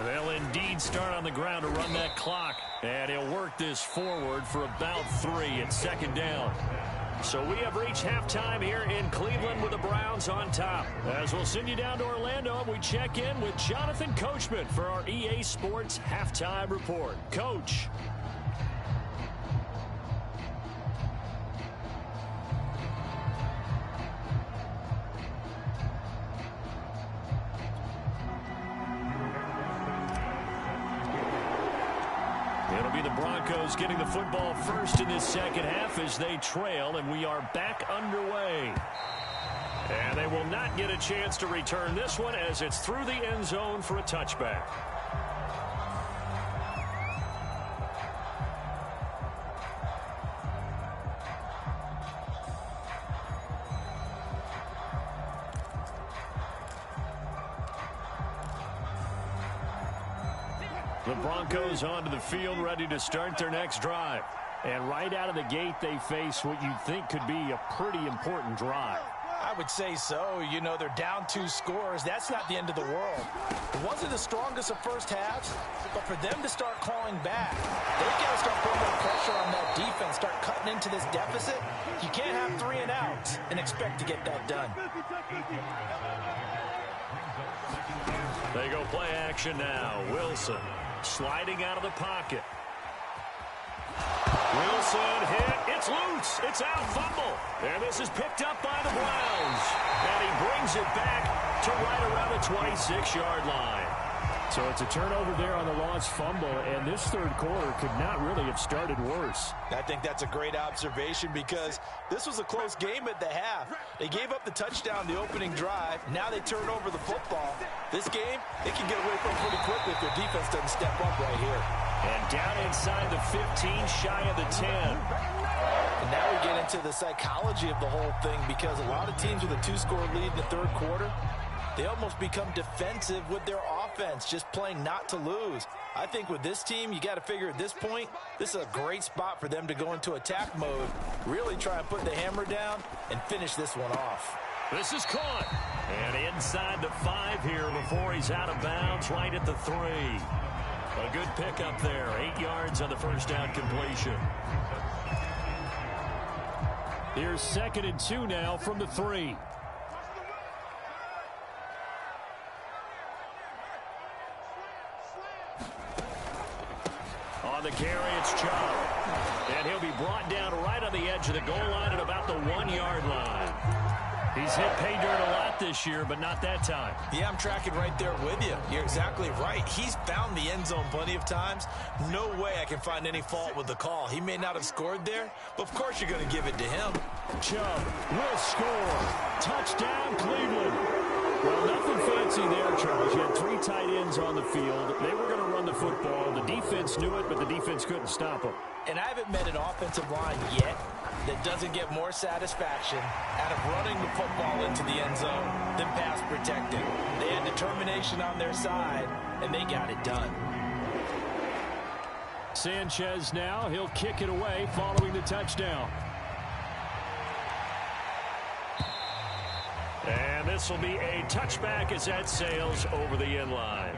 They'll indeed start on the ground to run that clock. And he'll work this forward for about 3 at second down. So we have reached halftime here in Cleveland with the Browns on top. As we'll send you down to Orlando, and we check in with Jonathan Coachman for our EA Sports Halftime Report. Coach. It'll be the Broncos getting the football first in this second half as they trail, and we are back underway. And they will not get a chance to return this one as it's through the end zone for a touchback. The Broncos onto the field, ready to start their next drive. And right out of the gate, they face what you'd think could be a pretty important drive. I would say so. You know, they're down 2 scores. That's not the end of the world. It wasn't the strongest of first halves, but for them to start clawing back, they've got to start putting more pressure on that defense, start cutting into this deficit. You can't have 3 and outs and expect to get that done. They go play action now. Wilson sliding out of the pocket. Wilson hit. It's loose. It's out. Fumble. And this is picked up by the Browns. And he brings it back to right around the 26-yard line. So it's a turnover there on the lost fumble, and this third quarter could not really have started worse. I think that's a great observation because this was a close game at the half. They gave up the touchdown the opening drive. Now they turn over the football. This game, they can get away from pretty quickly if their defense doesn't step up right here. And down inside the 15, shy of the 10. And now we get into the psychology of the whole thing because a lot of teams with a 2-score lead in the third quarter, they almost become defensive with their offense, just playing not to lose. I think with this team, you got to figure at this point, this is a great spot for them to go into attack mode, really try and put the hammer down and finish this one off. This is caught. And inside the 5 here before he's out of bounds, right at the 3. A good pickup there, 8 yards on the first down completion. Here's 2nd and 2 now from the 3. On the carry, it's Chubb. And he'll be brought down right on the edge of the goal line at about the 1-yard line. He's hit pay dirt a lot this year, but not that time. Yeah, I'm tracking right there with you. You're exactly right. He's found the end zone plenty of times. No way I can find any fault with the call. He may not have scored there, but of course you're going to give it to him. Chubb will score. Touchdown, Cleveland. Well, nothing fancy there, Charles. You had 3 tight ends on the field. They were going to run the football. The defense knew it, but the defense couldn't stop them. And I haven't met an offensive line yet that doesn't get more satisfaction out of running the football into the end zone than pass protecting. They had determination on their side, and they got it done. Sanchez now. He'll kick it away following the touchdown. And this will be a touchback as that sails over the end line.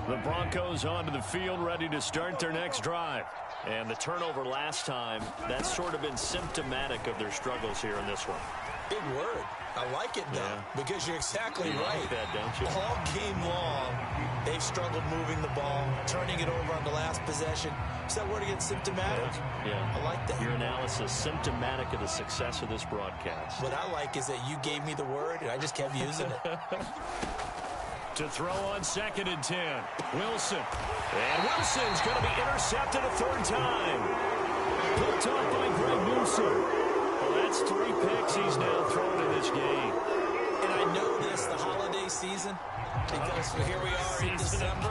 The Broncos onto the field, ready to start their next drive. And the turnover last time, that's sort of been symptomatic of their struggles here in this one. Big word. I like it, though, because you're exactly right. Like that, don't you? All game long, they've struggled moving the ball, turning it over on the last possession. Is that word again, symptomatic? Yeah. I like that. Your analysis, symptomatic of the success of this broadcast. What I like is that you gave me the word, and I just kept using it. To throw on 2nd and 10. Wilson. And Wilson's going to be intercepted a 3rd time. Picked off by Greg Newsome. Well, that's 3 picks he's now thrown in this game. And I know this, the holiday season, because here we are in December.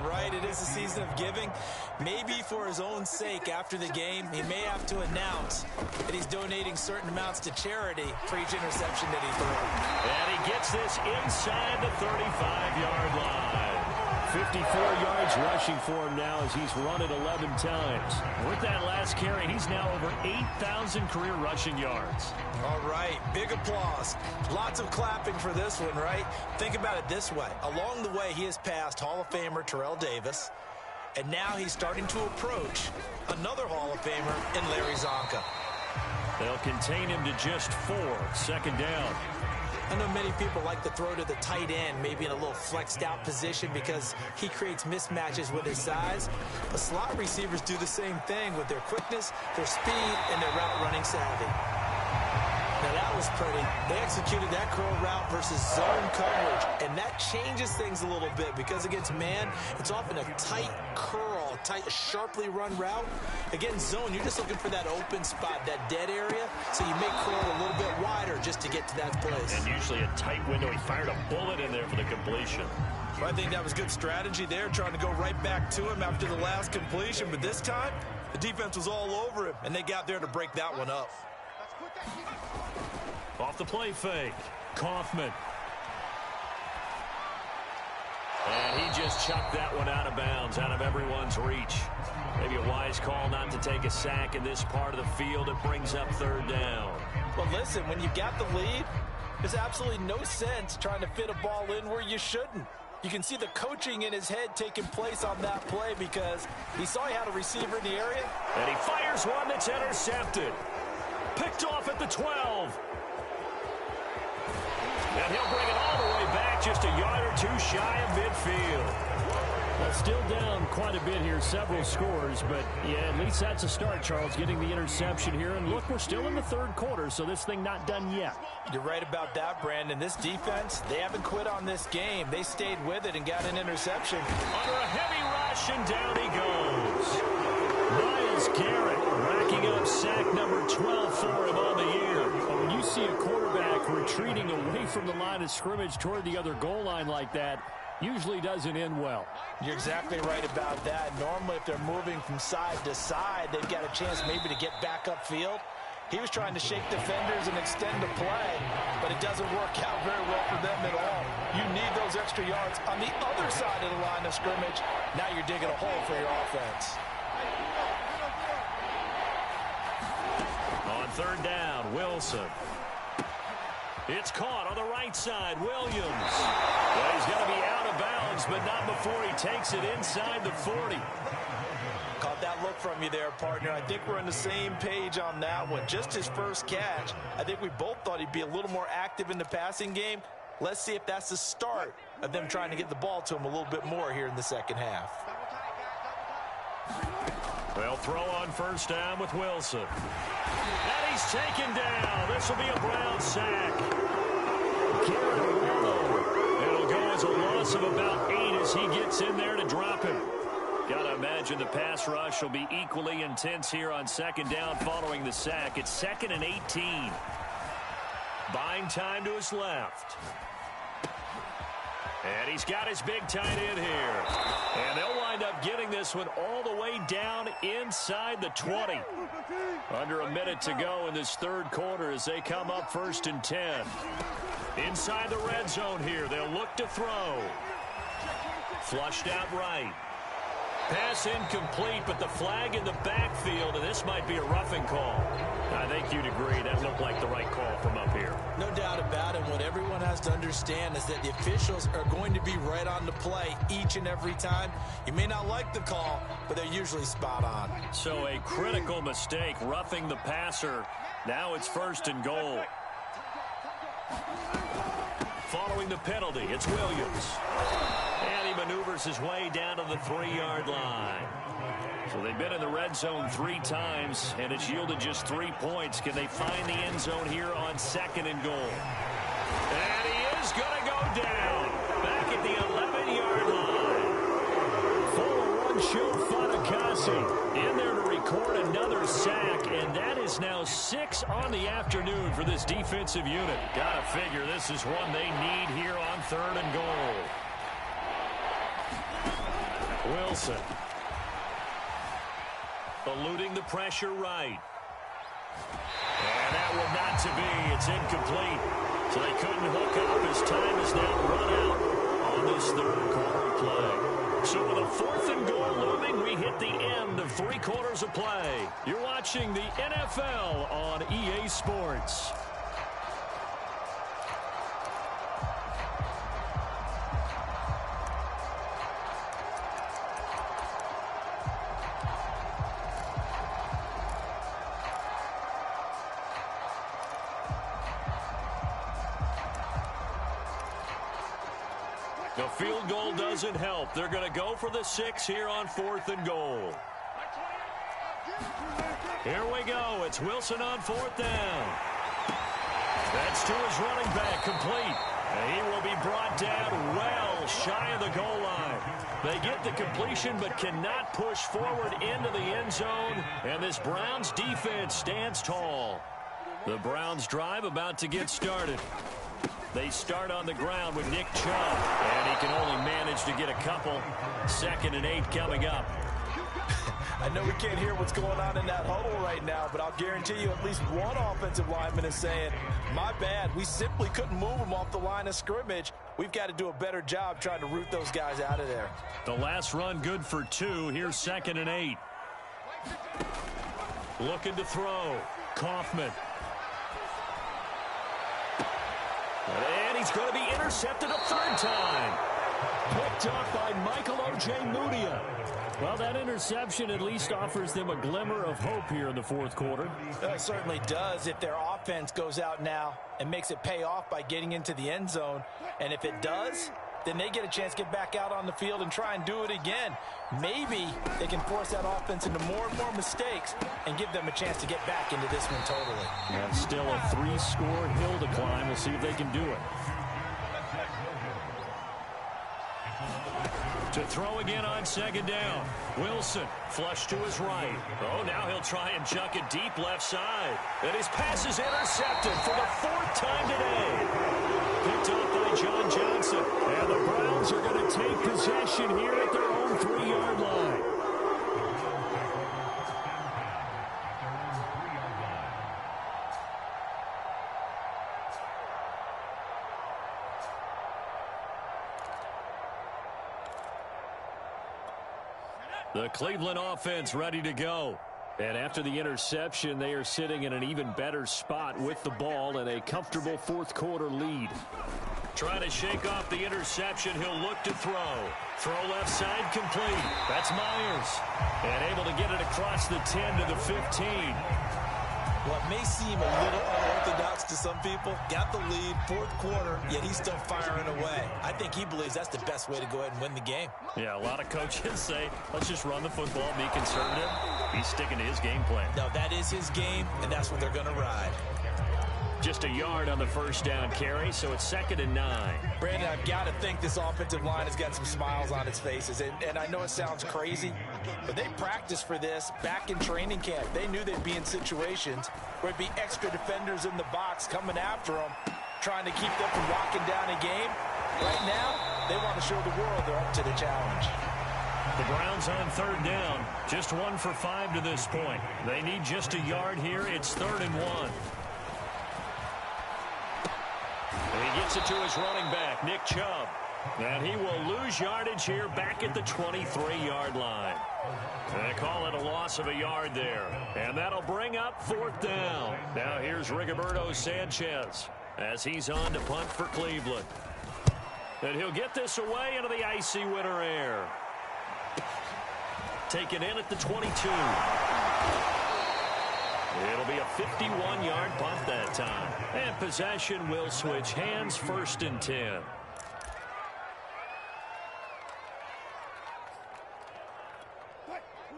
Right, it is a season of giving. Maybe for his own sake after the game, he may have to announce that he's donating certain amounts to charity for each interception that he threw. And he gets this inside the 35-yard line. 54 yards rushing for him now as he's run it 11 times. With that last carry, he's now over 8,000 career rushing yards. All right, big applause. Lots of clapping for this one, right? Think about it this way. Along the way, he has passed Hall of Famer Terrell Davis, and now he's starting to approach another Hall of Famer in Larry Zonka. They'll contain him to just 4, second down. I know many people like to throw to the tight end, maybe in a little flexed out position because he creates mismatches with his size. But slot receivers do the same thing with their quickness, their speed, and their route running savvy. Now that was pretty. They executed that curl route versus zone coverage, and that changes things a little bit because against man, it's often a tight curl, tight, sharply run route. Against zone, you're just looking for that open spot, that dead area, so you make curl a little bit wider just to get to that place. And usually a tight window. He fired a bullet in there for the completion. Well, I think that was good strategy there, trying to go right back to him after the last completion, but this time, the defense was all over him, and they got there to break that one up. Off the play fake, Kaufman. And he just chucked that one out of bounds, out of everyone's reach. Maybe a wise call not to take a sack in this part of the field. It brings up third down. Well, listen, when you got the lead, there's absolutely no sense trying to fit a ball in where you shouldn't. You can see the coaching in his head taking place on that play because he saw he had a receiver in the area. And he fires one that's intercepted. Picked off at the 12. And he'll bring it all the way back, just a yard or two shy of midfield. Well, still down quite a bit here, several scores, but yeah, at least that's a start, Charles, getting the interception here. And look, we're still in the third quarter, so this thing not done yet. You're right about that, Brandon. This defense, they haven't quit on this game. They stayed with it and got an interception. Under a heavy rush, and down he goes. Myles Garrett racking up sack number 12 for him on the year. When you see a quarterback retreating away from the line of scrimmage toward the other goal line like that, usually doesn't end well. You're exactly right about that. Normally, if they're moving from side to side, they've got a chance maybe to get back upfield. He was trying to shake defenders and extend the play, but it doesn't work out very well for them at all. You need those extra yards on the other side of the line of scrimmage. Now you're digging a hole for your offense. On third down, Wilson. It's caught on the right side, Williams. Well, he's going to be out of bounds, but not before he takes it inside the 40. Caught that look from you there, partner. I think we're on the same page on that one. Just his first catch. I think we both thought he'd be a little more active in the passing game. Let's see if that's the start of them trying to get the ball to him a little bit more here in the second half. They'll throw on first down with Wilson. And he's taken down. This will be a Brown sack. It'll go as a loss of about 8 as he gets in there to drop him. Gotta imagine the pass rush will be equally intense here on second down following the sack. It's 2nd and 18. Buying time to his left. And he's got his big tight end here. And they'll wind up getting this one all the way down inside the 20. Under a minute to go in this third quarter as they come up 1st and 10. Inside the red zone here. They'll look to throw. Flushed out right. Pass incomplete, but the flag in the backfield, and this might be a roughing call. I think you'd agree that looked like the right call from up here. No doubt about it. What everyone has to understand is that the officials are going to be right on the play each and every time. You may not like the call, but they're usually spot on. So a critical mistake, roughing the passer. Now it's 1st and goal. Following the penalty, it's Williams. And he maneuvers his way down to the 3-yard line. So they've been in the red zone 3 times, and it's yielded just 3 points. Can they find the end zone here on 2nd and goal? And he is going to go down. Back at the 11-yard line. 4-1 show Fatukasi in there to record another sack, and that is now 6 on the afternoon for this defensive unit. Gotta figure this is one they need here on 3rd and goal. Wilson. Eluding the pressure right. And that will not to be. It's incomplete. So they couldn't hook up as time is now run out on this third quarter play. So with a 4th and goal looming, we hit the end of 3 quarters of play. You're watching the NFL on EA Sports. The field goal doesn't help. They're going to go for the 6 here on 4th and goal. Here we go. It's Wilson on 4th down. That's to his running back, complete. And he will be brought down well shy of the goal line. They get the completion but cannot push forward into the end zone. And this Browns defense stands tall. The Browns drive about to get started. They start on the ground with Nick Chubb, and he can only manage to get a couple. 2nd and 8 coming up. I know we can't hear what's going on in that huddle right now, but I'll guarantee you at least one offensive lineman is saying, my bad, we simply couldn't move them off the line of scrimmage. We've got to do a better job trying to root those guys out of there. The last run good for 2. Here's 2nd and 8. Looking to throw. Kaufman. And he's going to be intercepted a 3rd time. Picked up by Michael Ojemudia. Well, that interception at least offers them a glimmer of hope here in the 4th quarter. It certainly does if their offense goes out now and makes it pay off by getting into the end zone. And if it does, then they get a chance to get back out on the field and try and do it again. Maybe they can force that offense into more and more mistakes and give them a chance to get back into this one totally. And still a 3-score hill to climb. We'll see if they can do it. To throw again on 2nd down. Wilson, flush to his right. Oh, now he'll try and chuck it deep left side. And his pass is intercepted for the 4th time today. Picked up by John Johnson. And the Browns are going to take possession here at their own 3-yard line. The Cleveland offense ready to go. And after the interception, they are sitting in an even better spot with the ball and a comfortable 4th quarter lead. Trying to shake off the interception. He'll look to throw. Throw left side complete. That's Myers. And able to get it across the 10 to the 15. What may seem a little unorthodox to some people, got the lead, 4th quarter, yet he's still firing away. I think he believes that's the best way to go ahead and win the game. Yeah, a lot of coaches say, let's just run the football, be conservative. He's sticking to his game plan. No, that is his game, and that's what they're going to ride. Just a yard on the 1st down carry, so it's 2nd and 9. Brandon, I've got to think this offensive line has got some smiles on its faces. And I know it sounds crazy, but they practiced for this back in training camp. They knew they'd be in situations where it'd be extra defenders in the box coming after them, trying to keep them from locking down a game. Right now, they want to show the world they're up to the challenge. The Browns on 3rd down. Just 1 for 5 to this point. They need just a yard here. It's 3rd and 1. And he gets it to his running back, Nick Chubb. And he will lose yardage here back at the 23-yard line. They call it a loss of a yard there. And that'll bring up 4th down. Now here's Rigoberto Sanchez as he's on to punt for Cleveland. And he'll get this away into the icy winter air. Taken in at the 22. It'll be a 51-yard punt that time. And possession will switch hands, 1st and 10.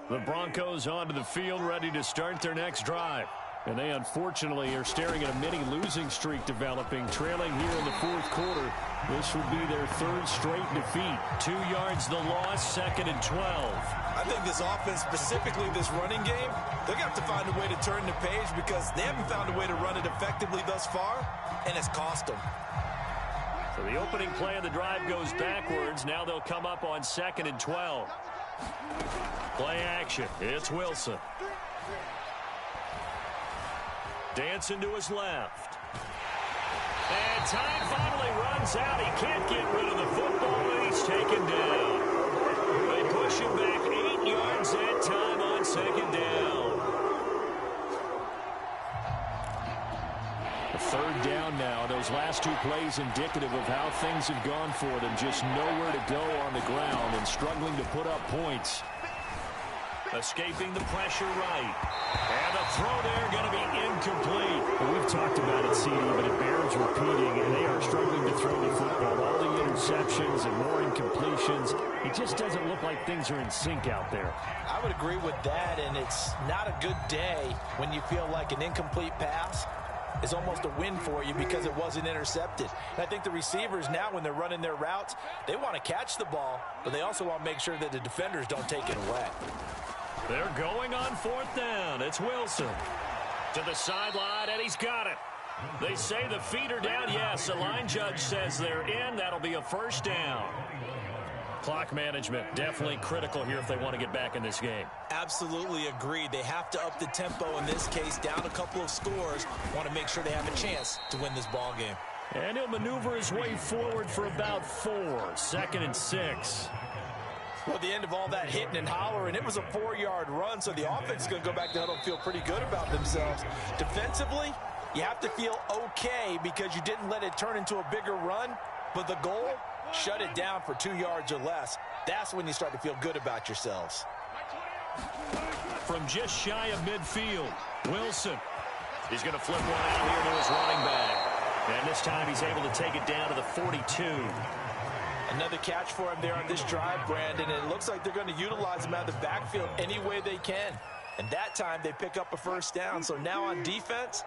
The Broncos onto the field, ready to start their next drive. And they unfortunately are staring at a mini losing streak developing, trailing here in the 4th quarter. This would be their 3rd straight defeat. 2 yards the loss, 2nd and 12. I think this offense, specifically this running game, they're going to have to find a way to turn the page because they haven't found a way to run it effectively thus far, and it's cost them. So the opening play of the drive goes backwards. Now they'll come up on 2nd and 12. Play action. It's Wilson. Dancing to his left. And time finally runs out. He can't get rid of the football, and he's taken down. They push him back 8 yards that time on second down. A third down now. Those last two plays indicative of how things have gone for them. Just nowhere to go on the ground and struggling to put up points. Escaping the pressure right. And the throw there going to be incomplete. Well, we've talked about it, CD, but it bears repeating, and they are struggling to throw the football. All the interceptions and more incompletions. It just doesn't look like things are in sync out there. I would agree with that, and it's not a good day when you feel like an incomplete pass is almost a win for you because it wasn't intercepted. And I think the receivers now, when they're running their routes, they want to catch the ball, but they also want to make sure that the defenders don't take it away. They're going on fourth down. It's Wilson to the sideline, and he's got it. They say the feet are down. Yes, the line judge says they're in. That'll be a first down. Clock management definitely critical here if they want to get back in this game. Absolutely agreed. They have to up the tempo in this case, down a couple of scores. Want to make sure they have a chance to win this ball game. And he'll maneuver his way forward for about 4. 2nd and 6. Well, at the end of all that hitting and hollering, it was a 4-yard run, so the offense is going to go back to huddle and feel pretty good about themselves. Defensively, you have to feel okay because you didn't let it turn into a bigger run, but the goal, shut it down for 2 yards or less. That's when you start to feel good about yourselves. From just shy of midfield, Wilson. He's going to flip one out here to his running back. And this time he's able to take it down to the 42. Another catch for him there on this drive, Brandon, and it looks like they're going to utilize him out of the backfield any way they can. And that time they pick up a first down. So now on defense,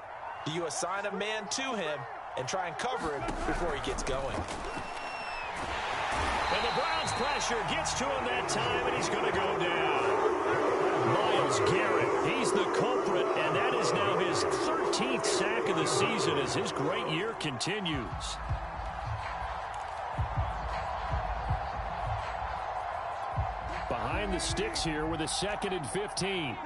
do you assign a man to him and try and cover him before he gets going? And the Browns pressure gets to him that time, and he's going to go down. Myles Garrett, he's the culprit, and that is now his 13th sack of the season as his great year continues. Behind the sticks here with a 2nd and 15.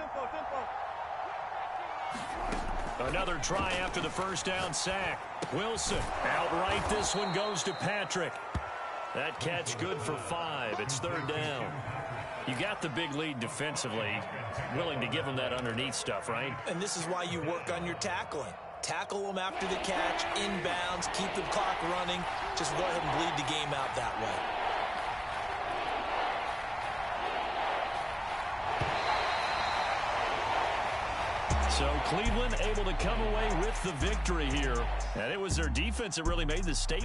Another try after the first down sack. Wilson outright. This one goes to Patrick. That catch good for 5. It's 3rd down. You got the big lead defensively. Willing to give them that underneath stuff, right? And this is why you work on your tackling. Tackle them after the catch, inbounds, keep the clock running. Just go ahead and bleed the game out that way. So Cleveland able to come away with the victory here. And it was their defense that really made the statement.